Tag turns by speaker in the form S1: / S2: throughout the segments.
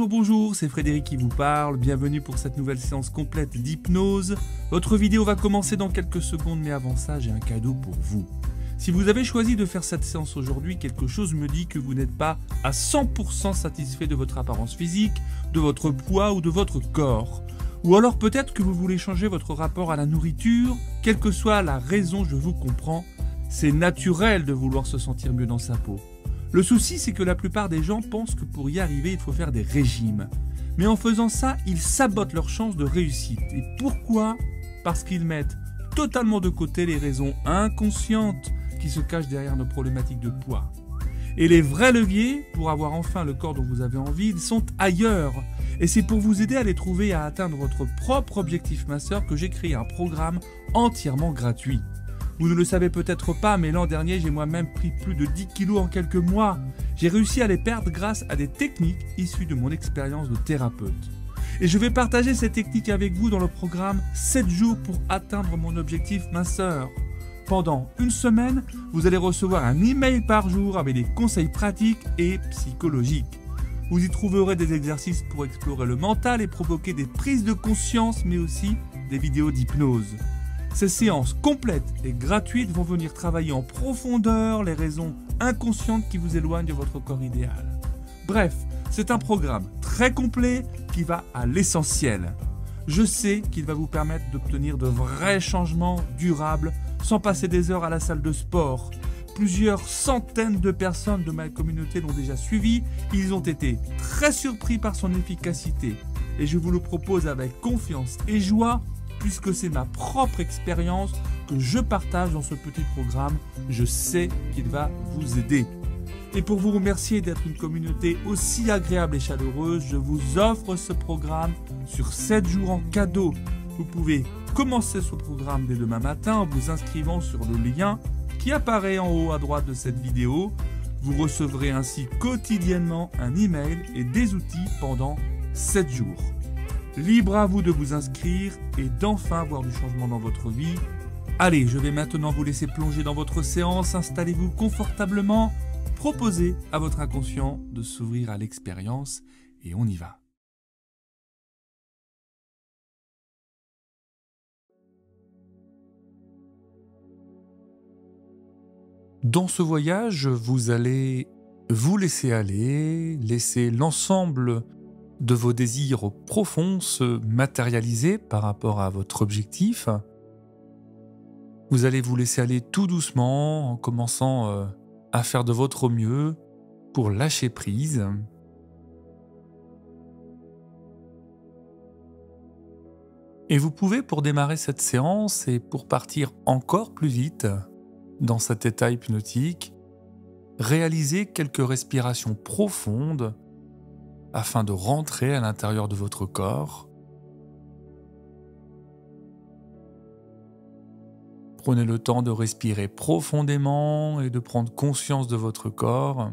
S1: Bonjour, c'est Frédéric qui vous parle, bienvenue pour cette nouvelle séance complète d'hypnose. Votre vidéo va commencer dans quelques secondes, mais avant ça, j'ai un cadeau pour vous. Si vous avez choisi de faire cette séance aujourd'hui, quelque chose me dit que vous n'êtes pas à 100% satisfait de votre apparence physique, de votre poids ou de votre corps. Ou alors peut-être que vous voulez changer votre rapport à la nourriture, quelle que soit la raison, je vous comprends, c'est naturel de vouloir se sentir mieux dans sa peau. Le souci, c'est que la plupart des gens pensent que pour y arriver, il faut faire des régimes. Mais en faisant ça, ils sabotent leurs chances de réussite. Et pourquoi? Parce qu'ils mettent totalement de côté les raisons inconscientes qui se cachent derrière nos problématiques de poids. Et les vrais leviers, pour avoir enfin le corps dont vous avez envie, ils sont ailleurs. Et c'est pour vous aider à les trouver et à atteindre votre propre objectif masseur que j'ai créé un programme entièrement gratuit. Vous ne le savez peut-être pas, mais l'an dernier, j'ai moi-même pris plus de 10 kilos en quelques mois. J'ai réussi à les perdre grâce à des techniques issues de mon expérience de thérapeute. Et je vais partager ces techniques avec vous dans le programme 7 jours pour atteindre mon objectif minceur. Pendant une semaine, vous allez recevoir un email par jour avec des conseils pratiques et psychologiques. Vous y trouverez des exercices pour explorer le mental et provoquer des prises de conscience, mais aussi des vidéos d'hypnose. Ces séances complètes et gratuites vont venir travailler en profondeur les raisons inconscientes qui vous éloignent de votre corps idéal. Bref, c'est un programme très complet qui va à l'essentiel. Je sais qu'il va vous permettre d'obtenir de vrais changements durables sans passer des heures à la salle de sport. Plusieurs centaines de personnes de ma communauté l'ont déjà suivi. Ils ont été très surpris par son efficacité. Et je vous le propose avec confiance et joie, puisque c'est ma propre expérience que je partage dans ce petit programme. Je sais qu'il va vous aider. Et pour vous remercier d'être une communauté aussi agréable et chaleureuse, je vous offre ce programme sur 7 jours en cadeau. Vous pouvez commencer ce programme dès demain matin en vous inscrivant sur le lien qui apparaît en haut à droite de cette vidéo. Vous recevrez ainsi quotidiennement un email et des outils pendant 7 jours. Libre à vous de vous inscrire et d'enfin voir du changement dans votre vie. Allez, je vais maintenant vous laisser plonger dans votre séance. Installez-vous confortablement. Proposez à votre inconscient de s'ouvrir à l'expérience et on y va. Dans ce voyage, vous allez vous laisser aller, laisser l'ensemble de vos désirs profonds se matérialiser par rapport à votre objectif. Vous allez vous laisser aller tout doucement en commençant à faire de votre mieux pour lâcher prise. Et vous pouvez, pour démarrer cette séance et pour partir encore plus vite dans cet état hypnotique, réaliser quelques respirations profondes afin de rentrer à l'intérieur de votre corps. Prenez le temps de respirer profondément et de prendre conscience de votre corps.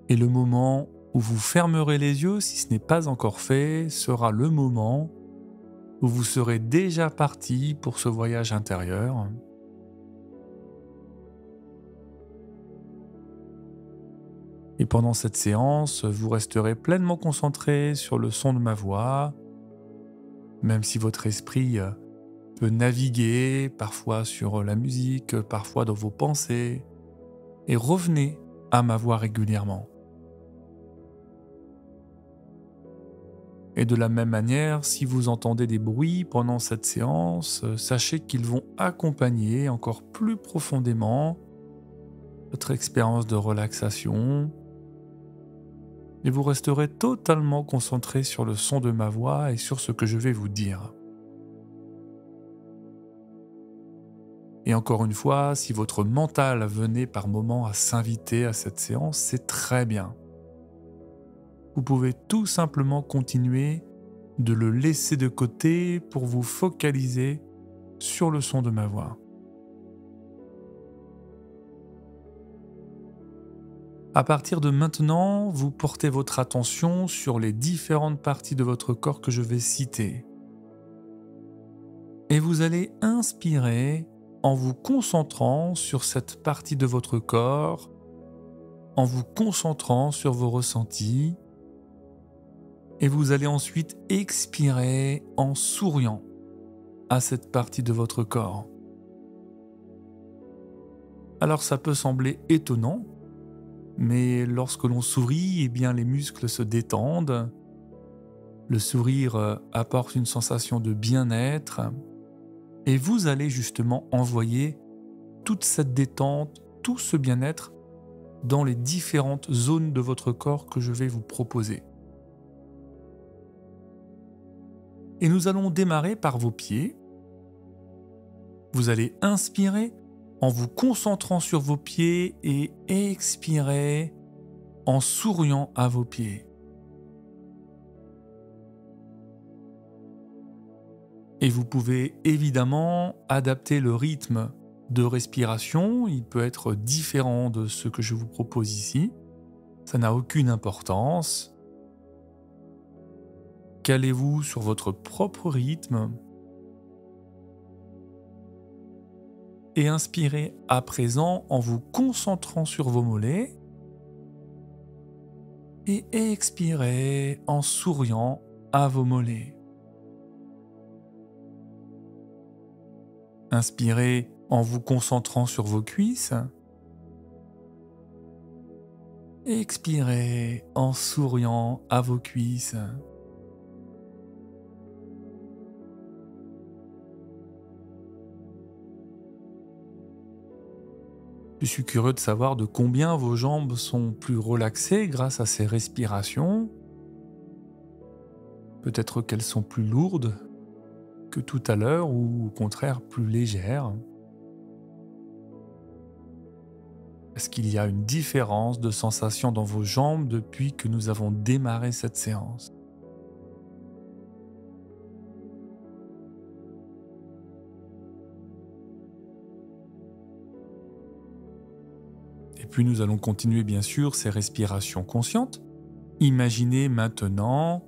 S1: Et le moment où vous fermerez les yeux, si ce n'est pas encore fait, sera le moment où vous serez déjà parti pour ce voyage intérieur. Et pendant cette séance, vous resterez pleinement concentré sur le son de ma voix, même si votre esprit peut naviguer parfois sur la musique, parfois dans vos pensées, et revenez à ma voix régulièrement. Et de la même manière, si vous entendez des bruits pendant cette séance, sachez qu'ils vont accompagner encore plus profondément votre expérience de relaxation. Et vous resterez totalement concentré sur le son de ma voix et sur ce que je vais vous dire. Et encore une fois, si votre mental venait par moments à s'inviter à cette séance, c'est très bien. Vous pouvez tout simplement continuer de le laisser de côté pour vous focaliser sur le son de ma voix. À partir de maintenant, vous portez votre attention sur les différentes parties de votre corps que je vais citer. Et vous allez inspirer en vous concentrant sur cette partie de votre corps en vous concentrant sur vos ressentis. Et vous allez ensuite expirer en souriant à cette partie de votre corps. Alors ça peut sembler étonnant, mais lorsque l'on sourit, eh bien les muscles se détendent. Le sourire apporte une sensation de bien-être et vous allez justement envoyer toute cette détente, tout ce bien-être dans les différentes zones de votre corps que je vais vous proposer. Et nous allons démarrer par vos pieds. Vous allez inspirer en vous concentrant sur vos pieds et expirer en souriant à vos pieds. Et vous pouvez évidemment adapter le rythme de respiration, il peut être différent de ce que je vous propose ici, ça n'a aucune importance. Calez-vous sur votre propre rythme et inspirez à présent en vous concentrant sur vos mollets et expirez en souriant à vos mollets. Inspirez en vous concentrant sur vos cuisses. Expirez en souriant à vos cuisses. Je suis curieux de savoir de combien vos jambes sont plus relaxées grâce à ces respirations. Peut-être qu'elles sont plus lourdes que tout à l'heure ou au contraire plus légères. Est-ce qu'il y a une différence de sensation dans vos jambes depuis que nous avons démarré cette séance ? Et puis nous allons continuer bien sûr ces respirations conscientes. Imaginez maintenant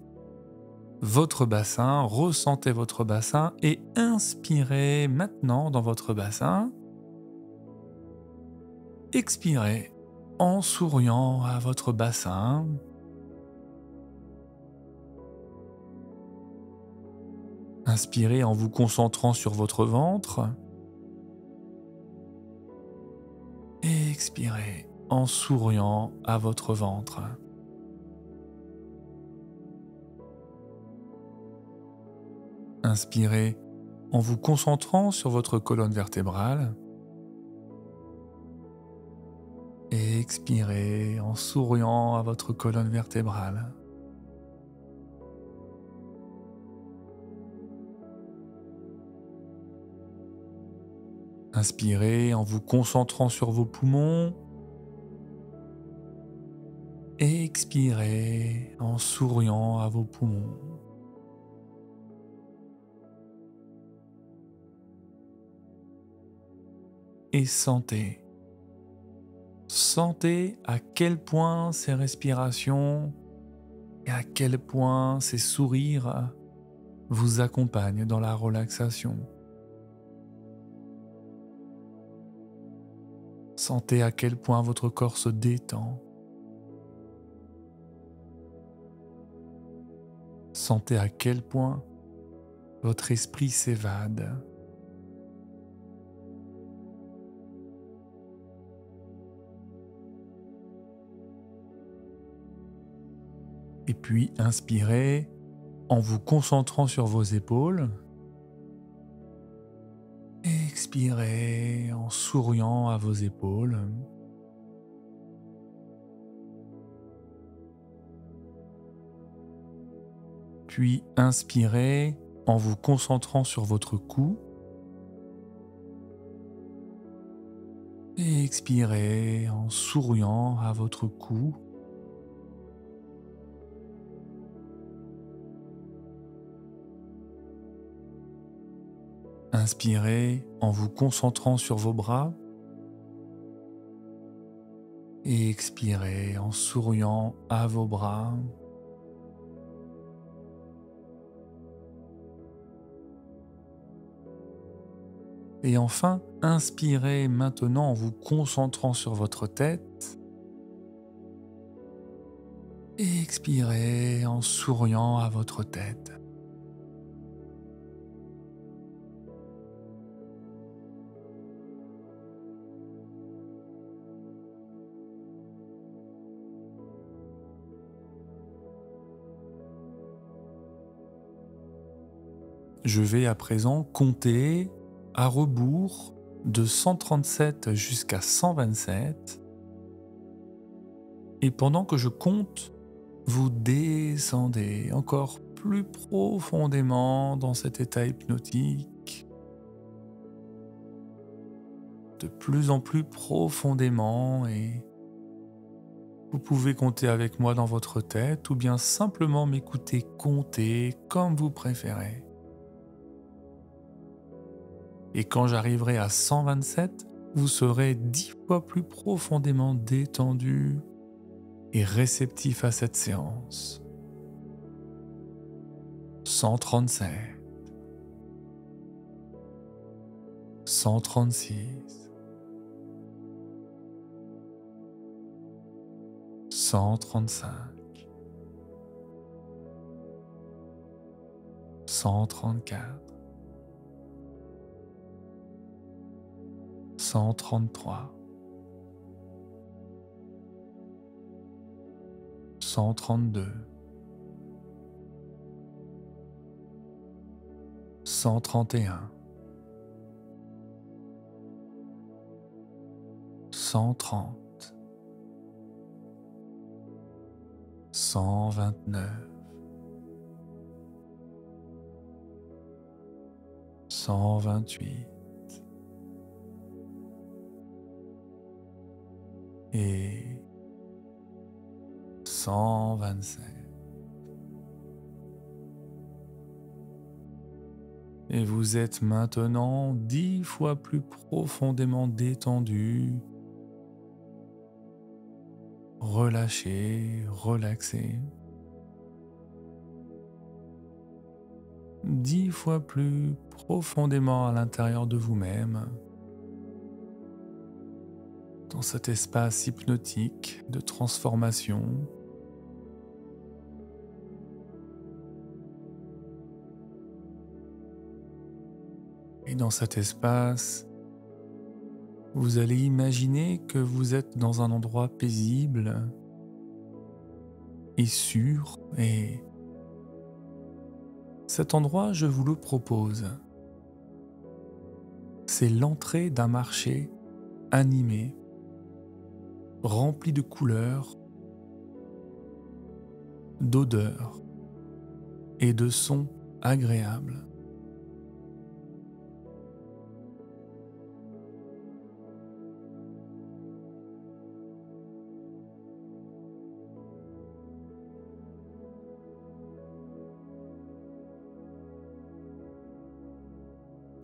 S1: votre bassin, ressentez votre bassin et inspirez maintenant dans votre bassin. Expirez en souriant à votre bassin. Inspirez en vous concentrant sur votre ventre. Et expirez en souriant à votre ventre. Inspirez en vous concentrant sur votre colonne vertébrale. Et expirez en souriant à votre colonne vertébrale. Inspirez en vous concentrant sur vos poumons. Et expirez en souriant à vos poumons. Et sentez à quel point ces respirations et à quel point ces sourires vous accompagnent dans la relaxation. Sentez à quel point votre corps se détend. Sentez à quel point votre esprit s'évade. Et puis inspirez en vous concentrant sur vos épaules. Et expirez en souriant à vos épaules. Puis inspirez en vous concentrant sur votre cou. Et expirez en souriant à votre cou. Inspirez en vous concentrant sur vos bras et expirez en souriant à vos bras. Et enfin, inspirez maintenant en vous concentrant sur votre tête Et expirez en souriant à votre tête. Je vais à présent compter à rebours de 137 jusqu'à 127. Et pendant que je compte, vous descendez encore plus profondément dans cet état hypnotique, de plus en plus profondément, et vous pouvez compter avec moi dans votre tête ou bien simplement m'écouter compter comme vous préférez. Et quand j'arriverai à 127, vous serez 10 fois plus profondément détendu et réceptif à cette séance. 137, 136, 135, 134, 133, 132, 131, 130, 129, 128 et 127. Et vous êtes maintenant 10 fois plus profondément détendu, relâché, relaxé. 10 fois plus profondément à l'intérieur de vous-même, dans cet espace hypnotique de transformation. Et dans cet espace, vous allez imaginer que vous êtes dans un endroit paisible et sûr, et cet endroit, je vous le propose. C'est l'entrée d'un marché animé, rempli de couleurs, d'odeurs et de sons agréables.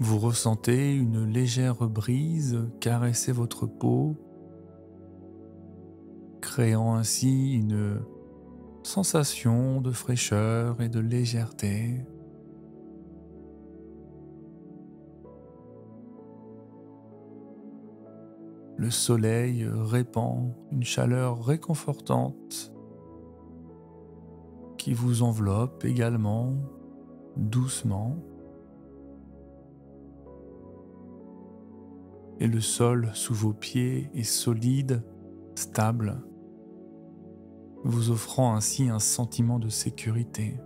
S1: Vous ressentez une légère brise caresser votre peau, créant ainsi une sensation de fraîcheur et de légèreté. Le soleil répand une chaleur réconfortante qui vous enveloppe également doucement. Et le sol sous vos pieds est solide, stable, vous offrant ainsi un sentiment de sécurité.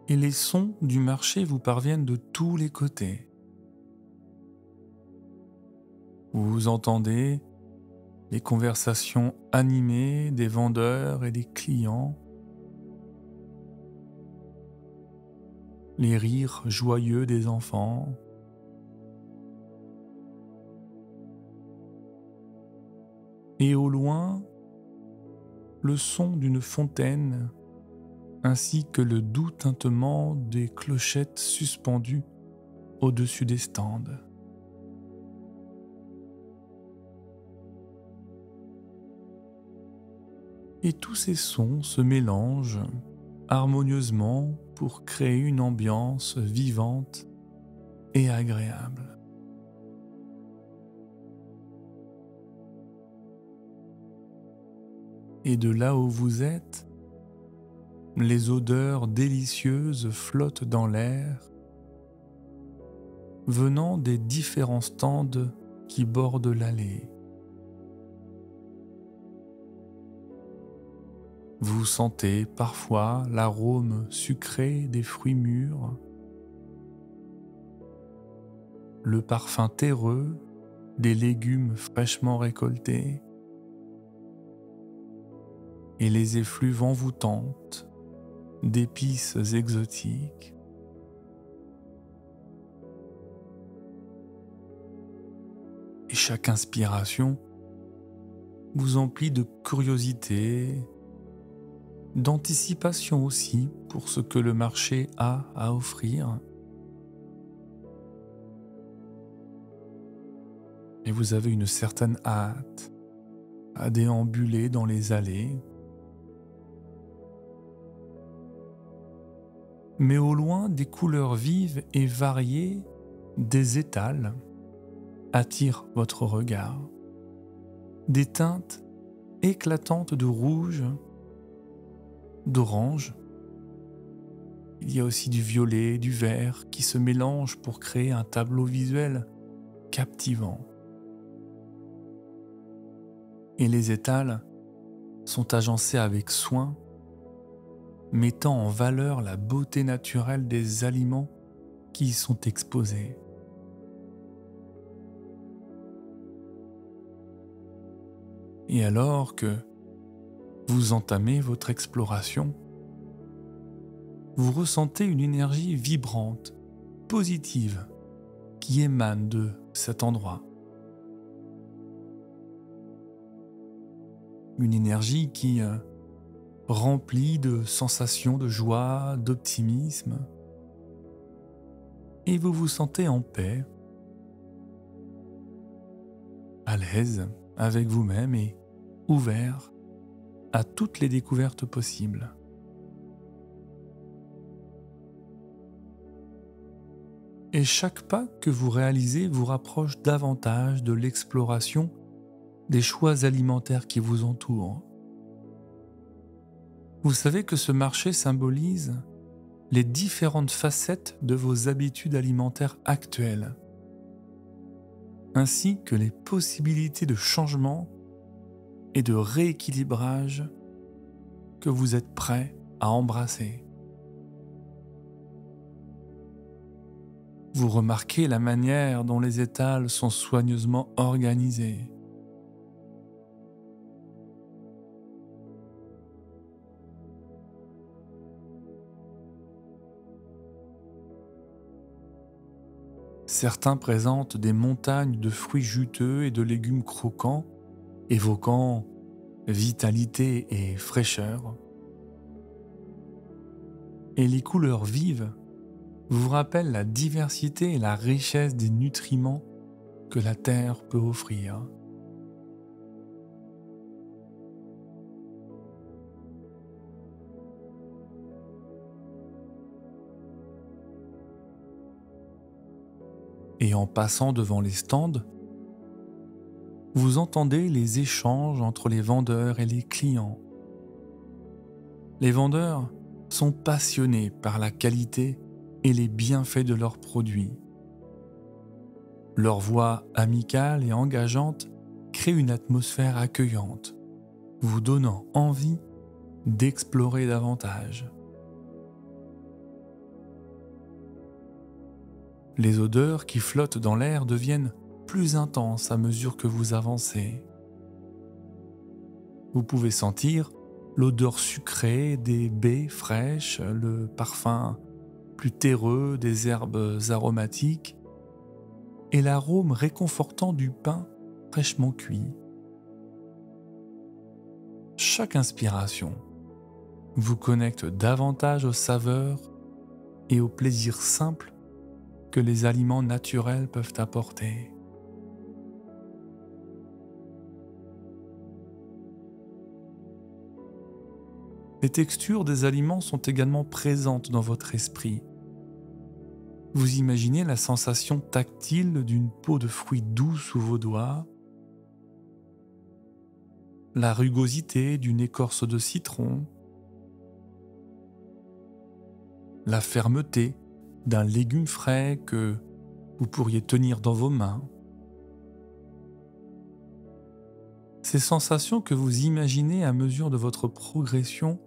S1: Et les sons du marché vous parviennent de tous les côtés. Vous entendez les conversations animées des vendeurs et des clients, les rires joyeux des enfants, et au loin, le son d'une fontaine ainsi que le doux tintement des clochettes suspendues au-dessus des stands. Et tous ces sons se mélangent harmonieusement pour créer une ambiance vivante et agréable. Et de là où vous êtes, les odeurs délicieuses flottent dans l'air, venant des différents stands qui bordent l'allée. Vous sentez parfois l'arôme sucré des fruits mûrs, le parfum terreux des légumes fraîchement récoltés et les effluves envoûtantes d'épices exotiques. Et chaque inspiration vous emplit de curiosité, d'anticipation aussi pour ce que le marché a à offrir. Et vous avez une certaine hâte à déambuler dans les allées. Mais au loin, des couleurs vives et variées des étals attirent votre regard. Des teintes éclatantes de rouge, d'orange. Il y a aussi du violet, du vert qui se mélangent pour créer un tableau visuel captivant. Et les étals sont agencés avec soin, mettant en valeur la beauté naturelle des aliments qui y sont exposés. Et alors que vous entamez votre exploration, vous ressentez une énergie vibrante, positive, qui émane de cet endroit. Une énergie qui remplit de sensations de joie, d'optimisme, et vous vous sentez en paix, à l'aise avec vous-même et ouvert à toutes les découvertes possibles. Et chaque pas que vous réalisez vous rapproche davantage de l'exploration des choix alimentaires qui vous entourent. Vous savez que ce marché symbolise les différentes facettes de vos habitudes alimentaires actuelles, ainsi que les possibilités de changement et de rééquilibrage que vous êtes prêt à embrasser. Vous remarquez la manière dont les étals sont soigneusement organisés. Certains présentent des montagnes de fruits juteux et de légumes croquants, évoquant vitalité et fraîcheur. Et les couleurs vives vous rappellent la diversité et la richesse des nutriments que la terre peut offrir. Et en passant devant les stands, vous entendez les échanges entre les vendeurs et les clients. Les vendeurs sont passionnés par la qualité et les bienfaits de leurs produits. Leur voix amicale et engageante crée une atmosphère accueillante, vous donnant envie d'explorer davantage. Les odeurs qui flottent dans l'air deviennent plus intenses à mesure que vous avancez. Vous pouvez sentir l'odeur sucrée des baies fraîches, le parfum plus terreux des herbes aromatiques et l'arôme réconfortant du pain fraîchement cuit. Chaque inspiration vous connecte davantage aux saveurs et aux plaisirs simples que les aliments naturels peuvent apporter. Les textures des aliments sont également présentes dans votre esprit. Vous imaginez la sensation tactile d'une peau de fruits doux sous vos doigts, la rugosité d'une écorce de citron, la fermeté d'un légume frais que vous pourriez tenir dans vos mains. Ces sensations que vous imaginez à mesure de votre progression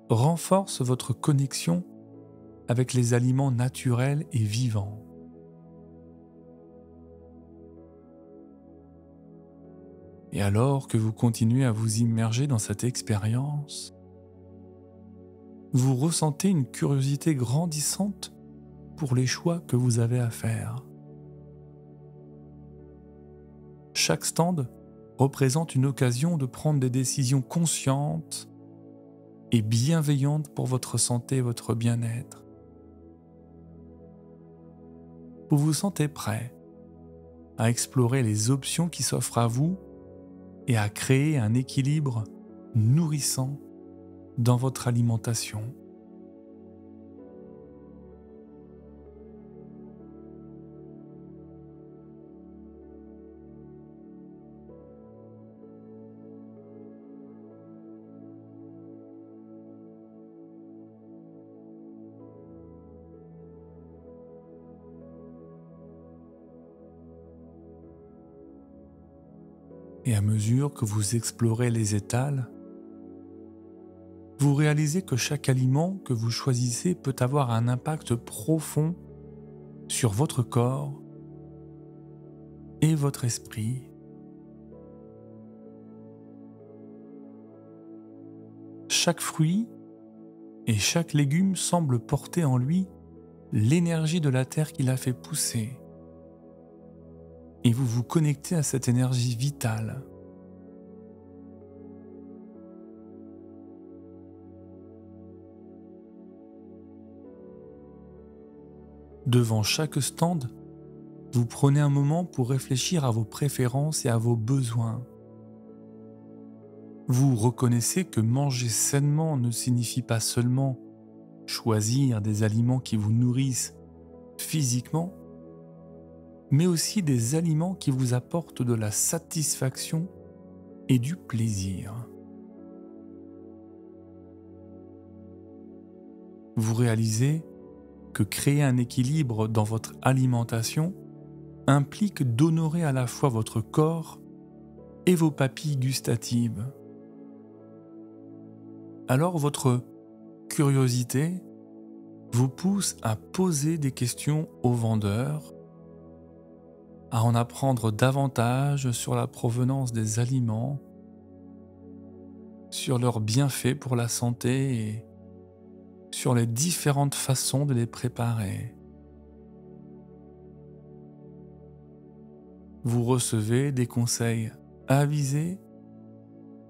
S1: renforcent votre connexion avec les aliments naturels et vivants. Et alors que vous continuez à vous immerger dans cette expérience, vous ressentez une curiosité grandissante pour les choix que vous avez à faire. Chaque stand représente une occasion de prendre des décisions conscientes et bienveillantes pour votre santé et votre bien-être. Vous vous sentez prêt à explorer les options qui s'offrent à vous et à créer un équilibre nourrissant dans votre alimentation. Et à mesure que vous explorez les étals, vous réalisez que chaque aliment que vous choisissez peut avoir un impact profond sur votre corps et votre esprit. Chaque fruit et chaque légume semble porter en lui l'énergie de la terre qui l'a fait pousser. Et vous vous connectez à cette énergie vitale. Devant chaque stand, vous prenez un moment pour réfléchir à vos préférences et à vos besoins. Vous reconnaissez que manger sainement ne signifie pas seulement choisir des aliments qui vous nourrissent physiquement, mais aussi des aliments qui vous apportent de la satisfaction et du plaisir. Vous réalisez que créer un équilibre dans votre alimentation implique d'honorer à la fois votre corps et vos papilles gustatives. Alors votre curiosité vous pousse à poser des questions aux vendeurs, à en apprendre davantage sur la provenance des aliments, sur leurs bienfaits pour la santé et sur les différentes façons de les préparer. Vous recevez des conseils avisés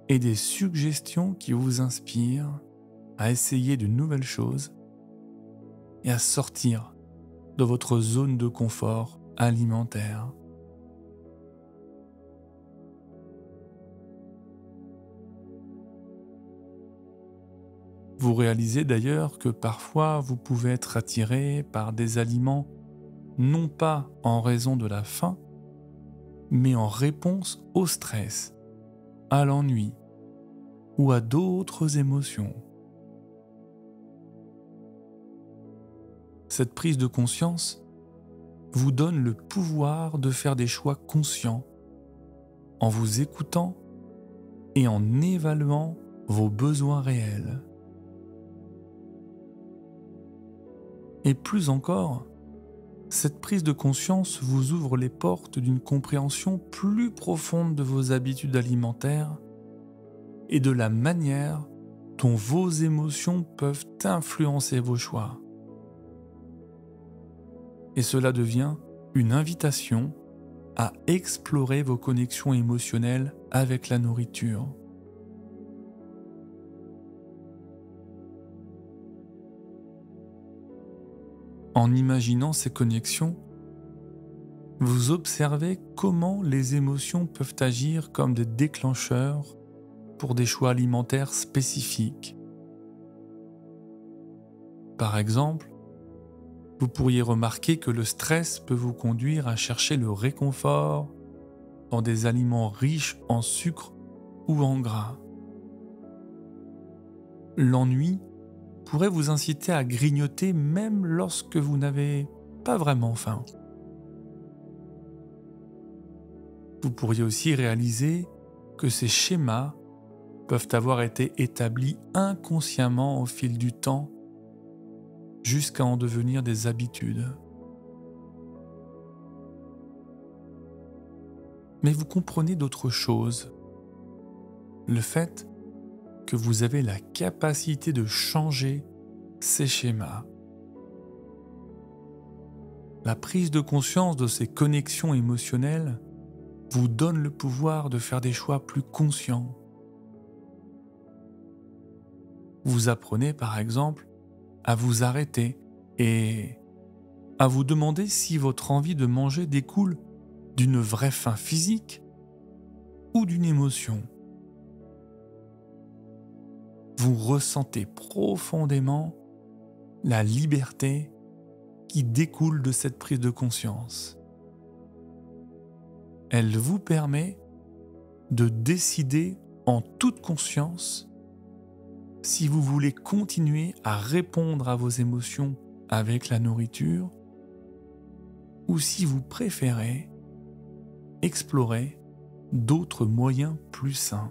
S1: et des suggestions qui vous inspirent à essayer de nouvelles choses et à sortir de votre zone de confort alimentaire. Vous réalisez d'ailleurs que parfois vous pouvez être attiré par des aliments non pas en raison de la faim, mais en réponse au stress, à l'ennui ou à d'autres émotions. Cette prise de conscience vous donne le pouvoir de faire des choix conscients en vous écoutant et en évaluant vos besoins réels. Et plus encore, cette prise de conscience vous ouvre les portes d'une compréhension plus profonde de vos habitudes alimentaires et de la manière dont vos émotions peuvent influencer vos choix. Et cela devient une invitation à explorer vos connexions émotionnelles avec la nourriture. En imaginant ces connexions, vous observez comment les émotions peuvent agir comme des déclencheurs pour des choix alimentaires spécifiques. Par exemple, vous pourriez remarquer que le stress peut vous conduire à chercher le réconfort dans des aliments riches en sucre ou en gras. L'ennui pourrait vous inciter à grignoter même lorsque vous n'avez pas vraiment faim. Vous pourriez aussi réaliser que ces schémas peuvent avoir été établis inconsciemment au fil du temps jusqu'à en devenir des habitudes. Mais vous comprenez d'autres choses. Le fait que vous avez la capacité de changer ces schémas. La prise de conscience de ces connexions émotionnelles vous donne le pouvoir de faire des choix plus conscients. Vous apprenez par exemple à vous arrêter et à vous demander si votre envie de manger découle d'une vraie faim physique ou d'une émotion. Vous ressentez profondément la liberté qui découle de cette prise de conscience. Elle vous permet de décider en toute conscience si vous voulez continuer à répondre à vos émotions avec la nourriture ou si vous préférez explorer d'autres moyens plus sains.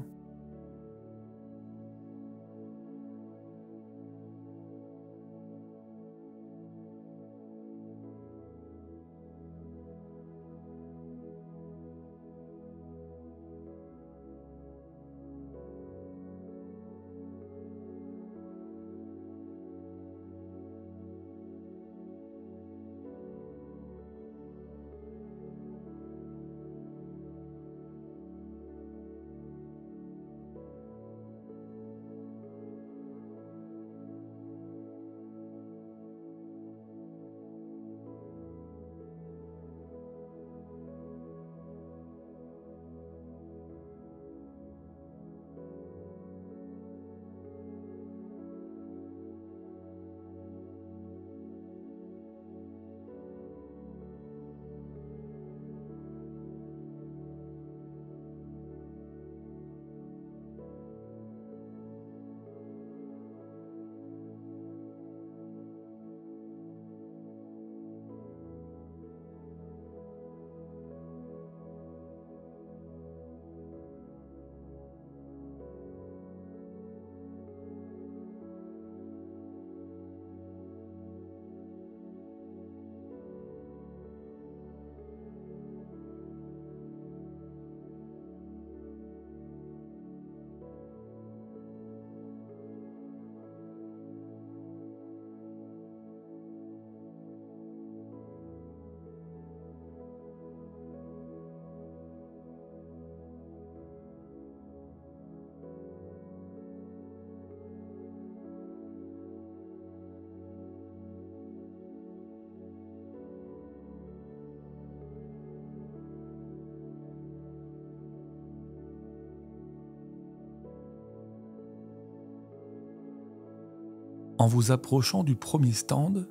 S1: En vous approchant du premier stand,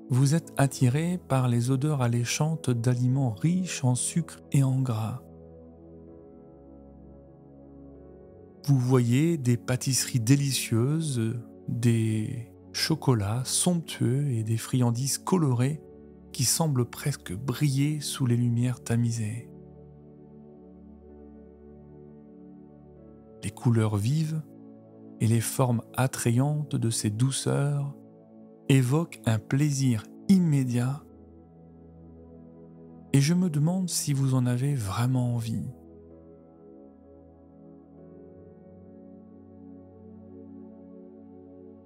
S1: vous êtes attiré par les odeurs alléchantes d'aliments riches en sucre et en gras. Vous voyez des pâtisseries délicieuses, des chocolats somptueux et des friandises colorées qui semblent presque briller sous les lumières tamisées. Les couleurs vives et les formes attrayantes de ces douceurs évoquent un plaisir immédiat et je me demande si vous en avez vraiment envie.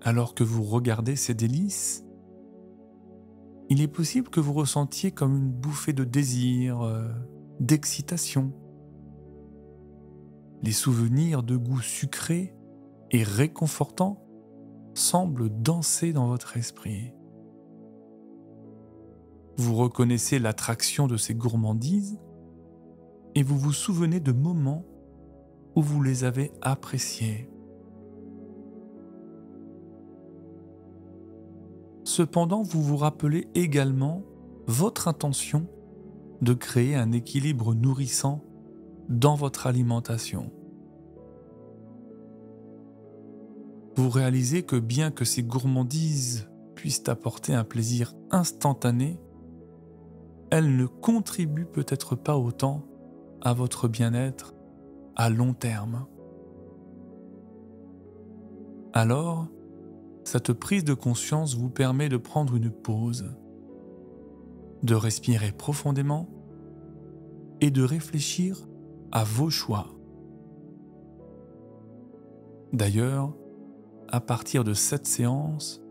S1: Alors que vous regardez ces délices, il est possible que vous ressentiez comme une bouffée de désir, d'excitation. Les souvenirs de goût sucré et réconfortant semblent danser dans votre esprit. Vous reconnaissez l'attraction de ces gourmandises et vous vous souvenez de moments où vous les avez appréciées. Cependant, vous vous rappelez également votre intention de créer un équilibre nourrissant dans votre alimentation. Vous réalisez que bien que ces gourmandises puissent apporter un plaisir instantané, elles ne contribuent peut-être pas autant à votre bien-être à long terme. Alors, cette prise de conscience vous permet de prendre une pause, de respirer profondément et de réfléchir à vos choix. D'ailleurs, à partir de cette séance,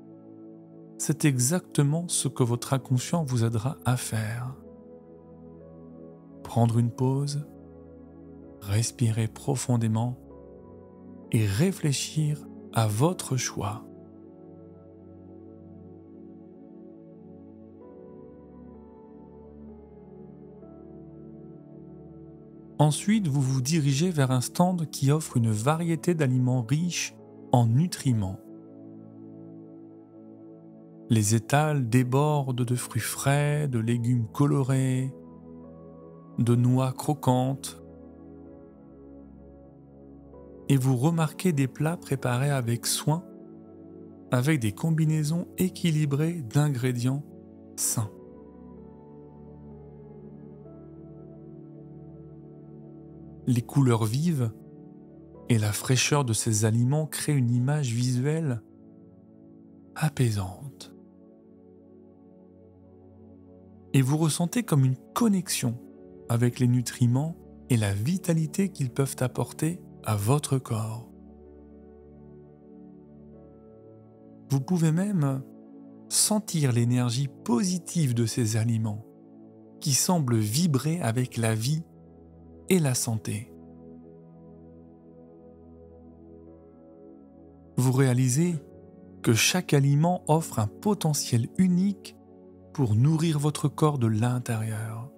S1: c'est exactement ce que votre inconscient vous aidera à faire. Prendre une pause, respirer profondément et réfléchir à votre choix. Ensuite, vous vous dirigez vers un stand qui offre une variété d'aliments riches en nutriments. Les étals débordent de fruits frais, de légumes colorés, de noix croquantes. Et vous remarquez des plats préparés avec soin, avec des combinaisons équilibrées d'ingrédients sains. Les couleurs vives et la fraîcheur de ces aliments créent une image visuelle apaisante. Et vous ressentez comme une connexion avec les nutriments et la vitalité qu'ils peuvent apporter à votre corps. Vous pouvez même sentir l'énergie positive de ces aliments qui semblent vibrer avec la vie et la santé. Vous réalisez que chaque aliment offre un potentiel unique pour nourrir votre corps de l'intérieur.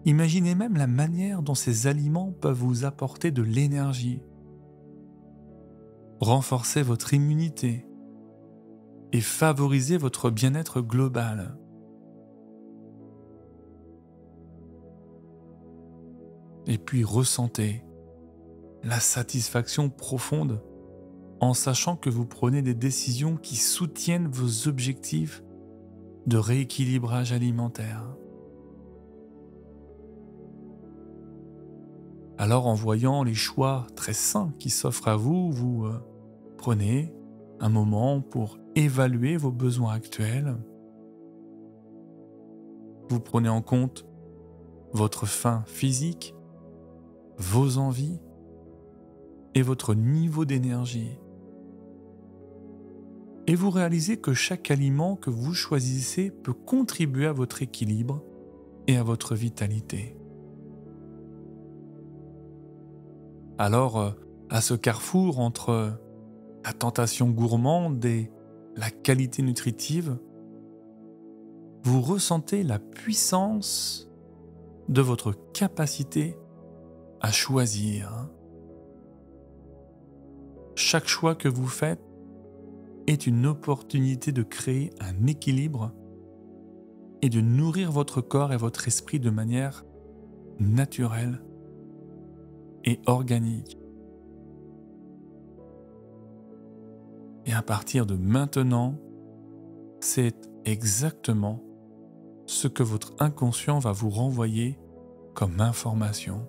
S1: Imaginez même la manière dont ces aliments peuvent vous apporter de l'énergie, renforcer votre immunité et favoriser votre bien-être global. Et puis ressentez la satisfaction profonde en sachant que vous prenez des décisions qui soutiennent vos objectifs de rééquilibrage alimentaire. Alors en voyant les choix très sains qui s'offrent à vous, vous prenez un moment pour évaluer vos besoins actuels. Vous prenez en compte votre faim physique, vos envies et votre niveau d'énergie. Et vous réalisez que chaque aliment que vous choisissez peut contribuer à votre équilibre et à votre vitalité. Alors, à ce carrefour entre la tentation gourmande et la qualité nutritive, vous ressentez la puissance de votre capacité à choisir. Chaque choix que vous faites est une opportunité de créer un équilibre et de nourrir votre corps et votre esprit de manière naturelle et organique. Et à partir de maintenant, c'est exactement ce que votre inconscient va vous renvoyer comme information.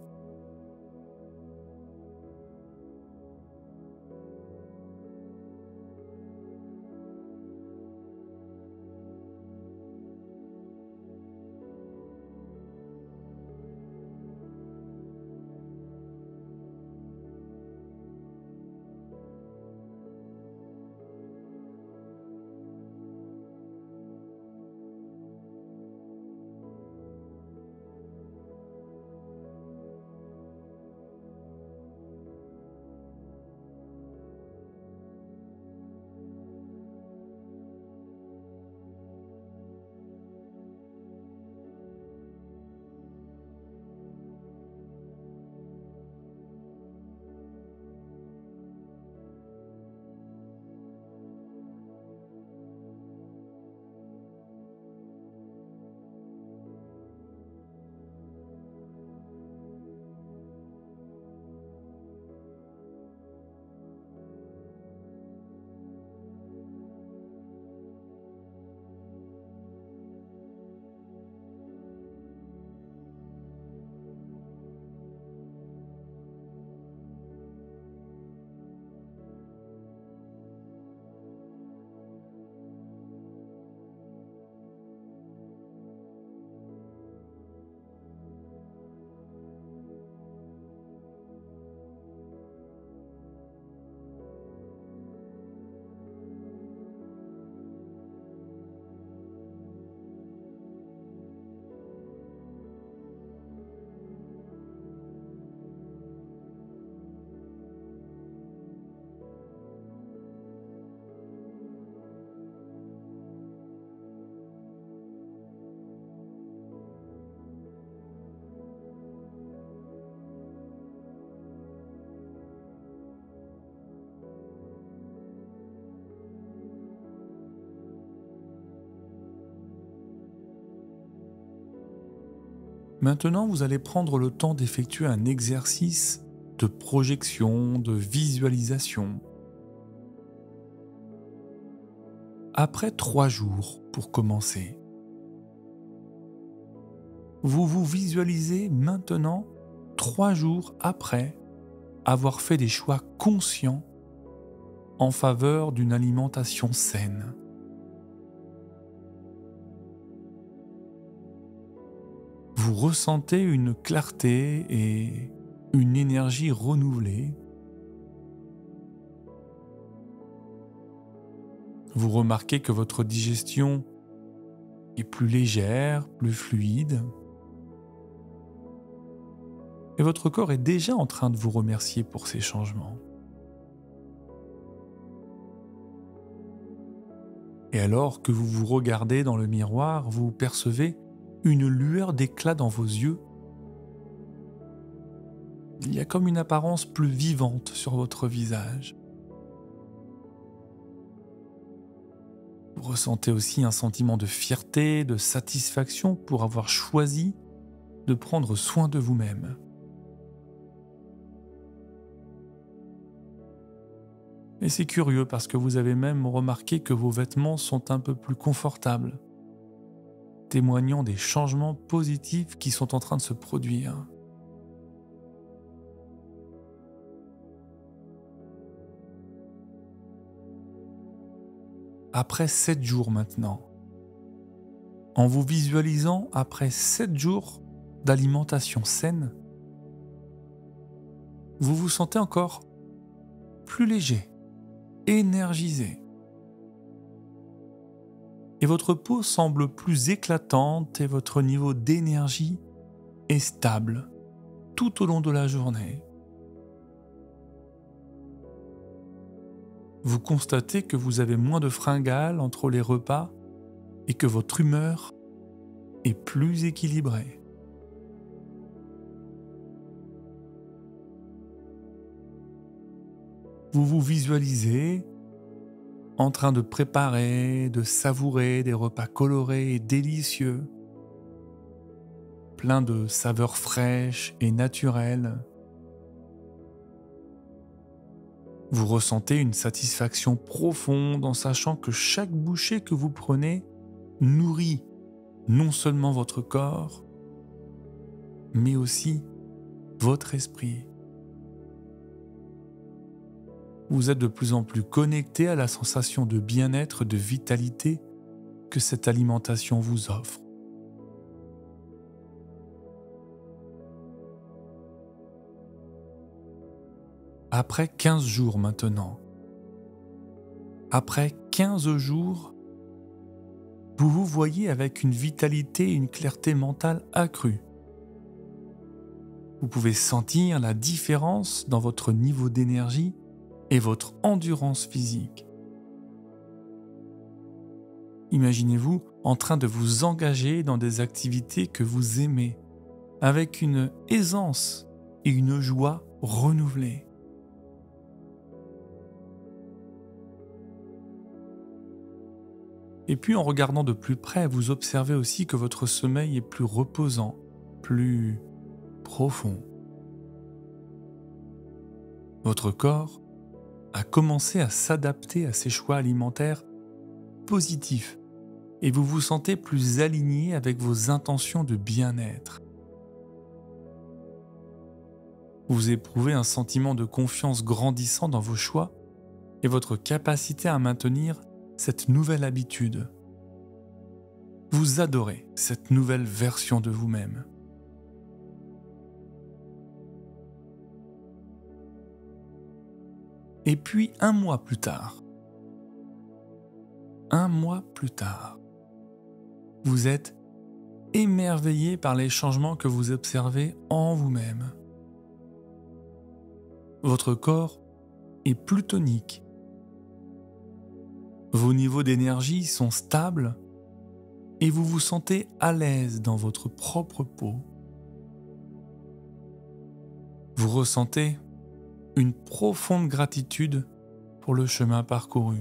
S1: Maintenant, vous allez prendre le temps d'effectuer un exercice de projection, de visualisation. Après 3 jours, pour commencer, vous vous visualisez maintenant 3 jours après avoir fait des choix conscients en faveur d'une alimentation saine. Vous ressentez une clarté et une énergie renouvelée. Vous remarquez que votre digestion est plus légère, plus fluide. Et votre corps est déjà en train de vous remercier pour ces changements. Et alors que vous vous regardez dans le miroir, vous percevez une lueur d'éclat dans vos yeux. Il y a comme une apparence plus vivante sur votre visage. Vous ressentez aussi un sentiment de fierté, de satisfaction pour avoir choisi de prendre soin de vous-même. Et c'est curieux parce que vous avez même remarqué que vos vêtements sont un peu plus confortables, témoignant des changements positifs qui sont en train de se produire. Après 7 jours maintenant, en vous visualisant après 7 jours d'alimentation saine, vous vous sentez encore plus léger, énergisé. Et votre peau semble plus éclatante et votre niveau d'énergie est stable tout au long de la journée. Vous constatez que vous avez moins de fringales entre les repas et que votre humeur est plus équilibrée. Vous vous visualisez en train de préparer, de savourer des repas colorés et délicieux, pleins de saveurs fraîches et naturelles. Vous ressentez une satisfaction profonde en sachant que chaque bouchée que vous prenez nourrit non seulement votre corps, mais aussi votre esprit. Vous êtes de plus en plus connecté à la sensation de bien-être, de vitalité que cette alimentation vous offre. Après 15 jours maintenant, après 15 jours, vous vous voyez avec une vitalité et une clarté mentale accrue. Vous pouvez sentir la différence dans votre niveau d'énergie et votre endurance physique. Imaginez-vous en train de vous engager dans des activités que vous aimez, avec une aisance et une joie renouvelées. Et puis en regardant de plus près, vous observez aussi que votre sommeil est plus reposant, plus profond. Votre corps a commencé à s'adapter à ces choix alimentaires positifs et vous vous sentez plus aligné avec vos intentions de bien-être. Vous éprouvez un sentiment de confiance grandissant dans vos choix et votre capacité à maintenir cette nouvelle habitude. Vous adorez cette nouvelle version de vous-même. Et puis un mois plus tard, vous êtes émerveillé par les changements que vous observez en vous-même. Votre corps est plus tonique. Vos niveaux d'énergie sont stables et vous vous sentez à l'aise dans votre propre peau. Vous ressentez une profonde gratitude pour le chemin parcouru.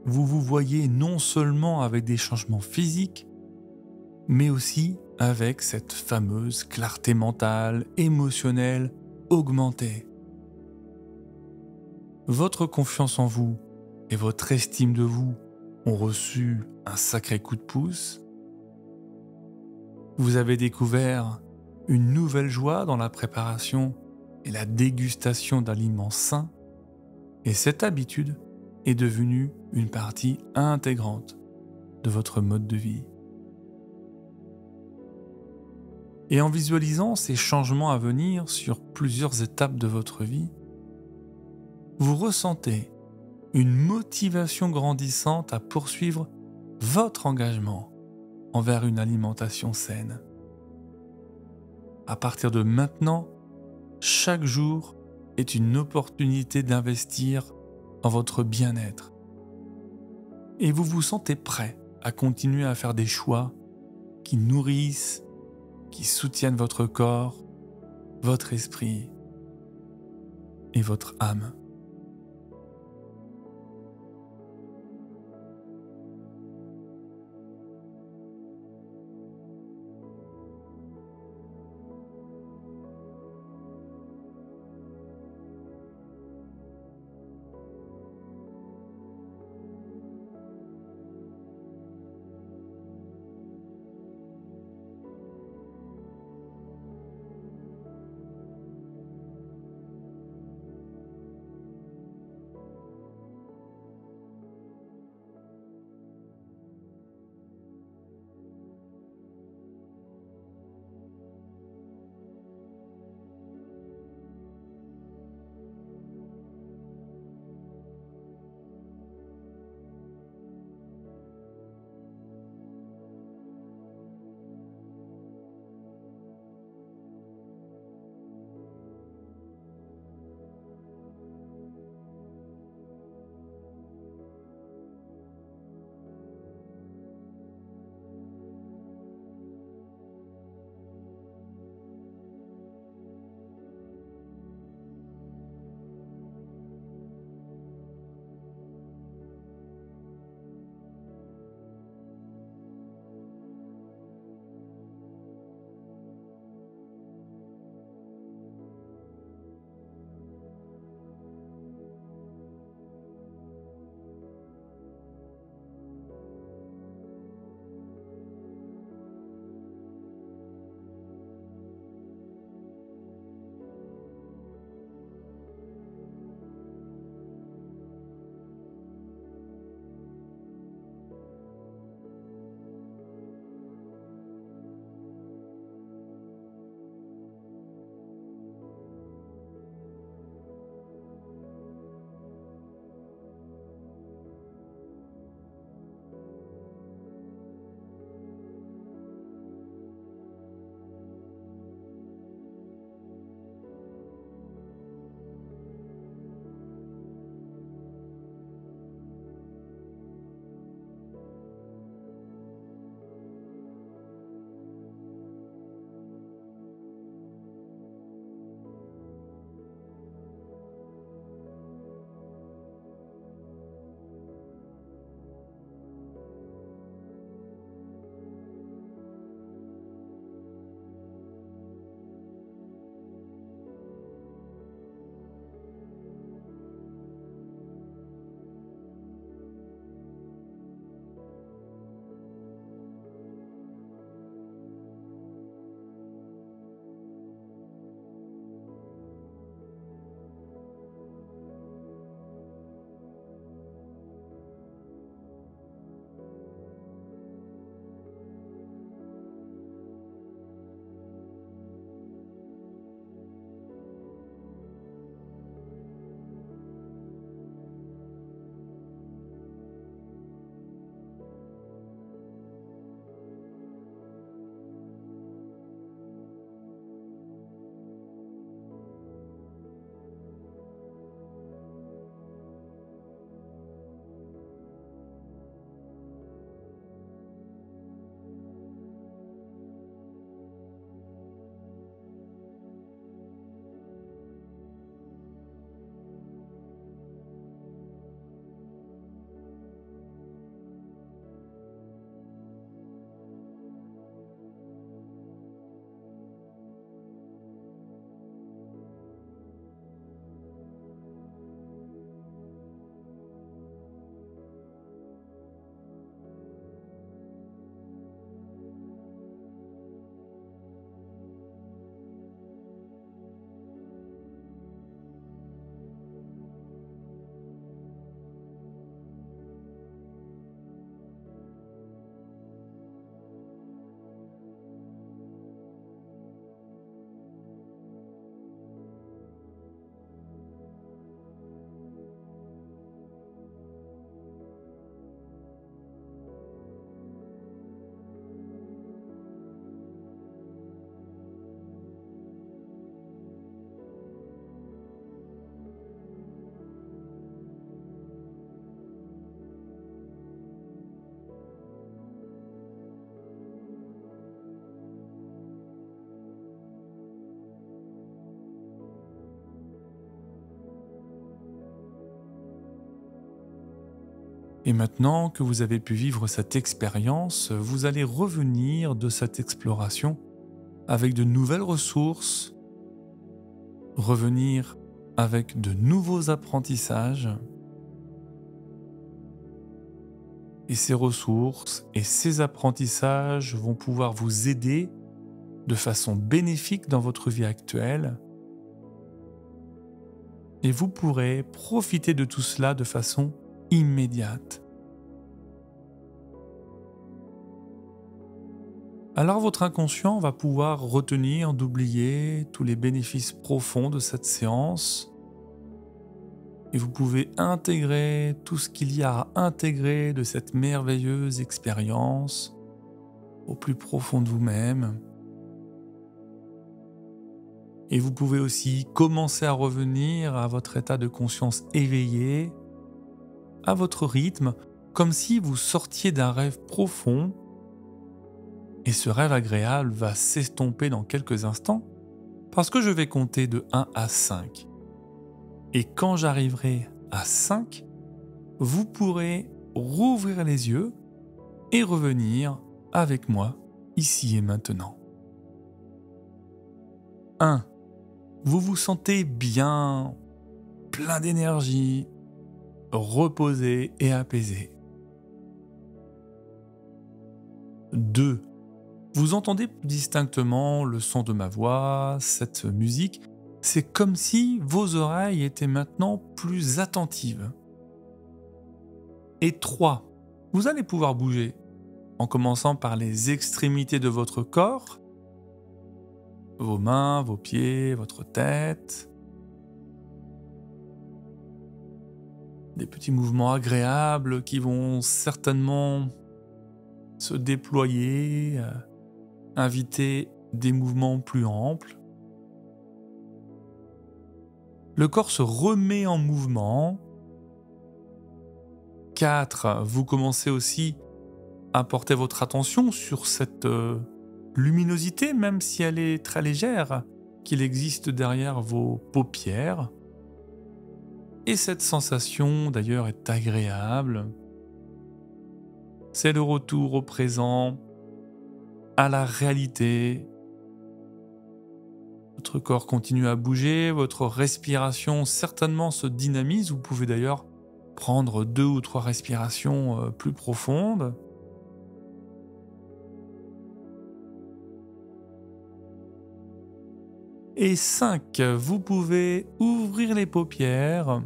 S1: vous vous voyez non seulement avec des changements physiques, mais aussi avec cette fameuse clarté mentale, émotionnelle, augmentée. Votre confiance en vous et votre estime de vous ont reçu un sacré coup de pouce. Vous avez découvert une nouvelle joie dans la préparation et la dégustation d'aliments sains, et cette habitude est devenue une partie intégrante de votre mode de vie. Et en visualisant ces changements à venir sur plusieurs étapes de votre vie, vous ressentez une motivation grandissante à poursuivre votre engagement envers une alimentation saine. À partir de maintenant, chaque jour est une opportunité d'investir dans votre bien-être. Et vous vous sentez prêt à continuer à faire des choix qui nourrissent, qui soutiennent votre corps, votre esprit et votre âme. Et maintenant que vous avez pu vivre cette expérience, vous allez revenir de cette exploration avec de nouvelles ressources, revenir avec de nouveaux apprentissages. Et ces ressources et ces apprentissages vont pouvoir vous aider de façon bénéfique dans votre vie actuelle. Et vous pourrez profiter de tout cela de façon immédiate. Alors votre inconscient va pouvoir retenir d'oublier tous les bénéfices profonds de cette séance. Et vous pouvez intégrer tout ce qu'il y a à intégrer de cette merveilleuse expérience au plus profond de vous-même. Et vous pouvez aussi commencer à revenir à votre état de conscience éveillé, à votre rythme, comme si vous sortiez d'un rêve profond. Et ce rêve agréable va s'estomper dans quelques instants, parce que je vais compter de 1 à 5. Et quand j'arriverai à 5, vous pourrez rouvrir les yeux et revenir avec moi, ici et maintenant. 1. Vous vous sentez bien, plein d'énergie, reposé et apaisé. 2. Vous entendez distinctement le son de ma voix, cette musique. C'est comme si vos oreilles étaient maintenant plus attentives. Et 3. Vous allez pouvoir bouger, en commençant par les extrémités de votre corps, vos mains, vos pieds, votre tête. Des petits mouvements agréables qui vont certainement se déployer, inviter des mouvements plus amples. Le corps se remet en mouvement. 4. Vous commencez aussi à porter votre attention sur cette luminosité, même si elle est très légère, qu'il existe derrière vos paupières. Et cette sensation, d'ailleurs, est agréable. C'est le retour au présent, à la réalité. Votre corps continue à bouger, votre respiration certainement se dynamise. Vous pouvez d'ailleurs prendre 2 ou 3 respirations plus profondes. Et 5, vous pouvez ouvrir les paupières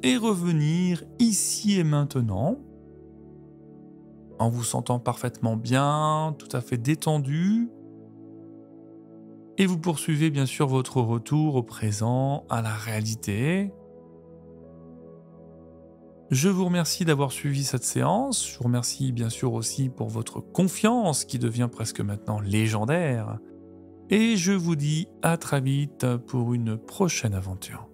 S1: et revenir ici et maintenant, en vous sentant parfaitement bien, tout à fait détendu. Et vous poursuivez bien sûr votre retour au présent, à la réalité. Je vous remercie d'avoir suivi cette séance. Je vous remercie bien sûr aussi pour votre confiance qui devient presque maintenant légendaire. Et je vous dis à très vite pour une prochaine aventure.